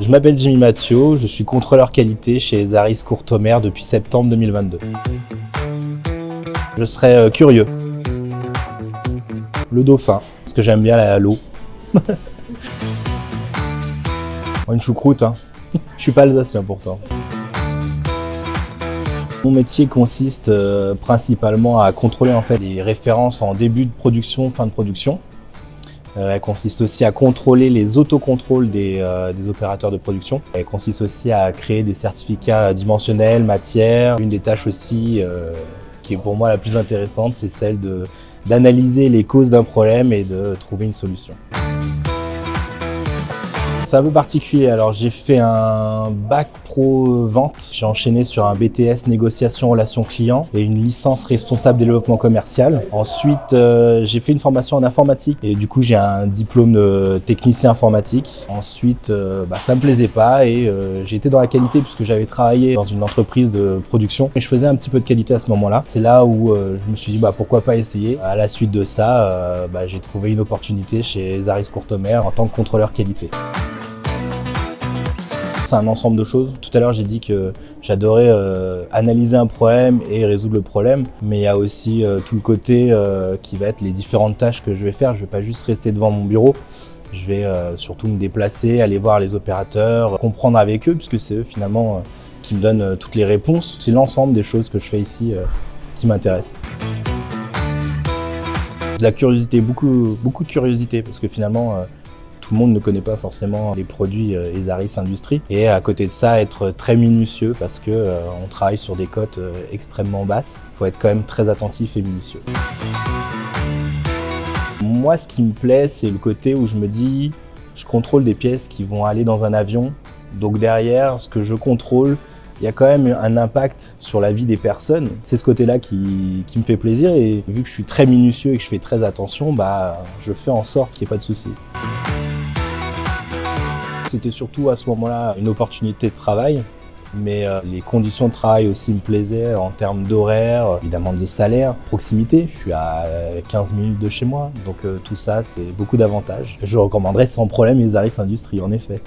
Je m'appelle Jimmy Mathieu, je suis contrôleur qualité chez Zaris Courtomère depuis septembre 2022. Je serais curieux. Le dauphin, parce que j'aime bien l'eau. Une choucroute, hein. Je suis pas alsacien pourtant. Mon métier consiste principalement à contrôler en fait les références en début de production, fin de production. Elle consiste aussi à contrôler les autocontrôles des opérateurs de production. Elle consiste aussi à créer des certificats dimensionnels, matières. Une des tâches aussi qui est pour moi la plus intéressante, c'est celle d'analyser les causes d'un problème et de trouver une solution. C'est un peu particulier, alors j'ai fait un bac pro vente, j'ai enchaîné sur un BTS négociation relations clients et une licence responsable développement commercial. Ensuite j'ai fait une formation en informatique et du coup j'ai un diplôme de technicien informatique. Ensuite ça me plaisait pas et j'ai été dans la qualité puisque j'avais travaillé dans une entreprise de production et je faisais un petit peu de qualité à ce moment-là. C'est là où je me suis dit pourquoi pas essayer. À la suite de ça, j'ai trouvé une opportunité chez Zaris Courtomère en tant que contrôleur qualité. C'est un ensemble de choses. Tout à l'heure, j'ai dit que j'adorais analyser un problème et résoudre le problème, mais il y a aussi tout le côté qui va être les différentes tâches que je vais faire. Je ne vais pas juste rester devant mon bureau, je vais surtout me déplacer, aller voir les opérateurs, comprendre avec eux, puisque c'est eux finalement qui me donnent toutes les réponses. C'est l'ensemble des choses que je fais ici qui m'intéressent. De la curiosité, beaucoup de curiosité, parce que finalement, tout le monde ne connaît pas forcément les produits Zaris Industrie. Et à côté de ça, être très minutieux parce que on travaille sur des cotes extrêmement basses. Il faut être quand même très attentif et minutieux. Moi, ce qui me plaît, c'est le côté où je me dis, je contrôle des pièces qui vont aller dans un avion. Donc derrière, ce que je contrôle, il y a quand même un impact sur la vie des personnes. C'est ce côté-là qui me fait plaisir et vu que je suis très minutieux et que je fais très attention, je fais en sorte qu'il n'y ait pas de soucis. C'était surtout à ce moment-là une opportunité de travail, mais les conditions de travail aussi me plaisaient en termes d'horaire, évidemment de salaire, proximité. Je suis à 15 minutes de chez moi, donc tout ça, c'est beaucoup d'avantages. Je recommanderais sans problème les Zaris Industrie, en effet.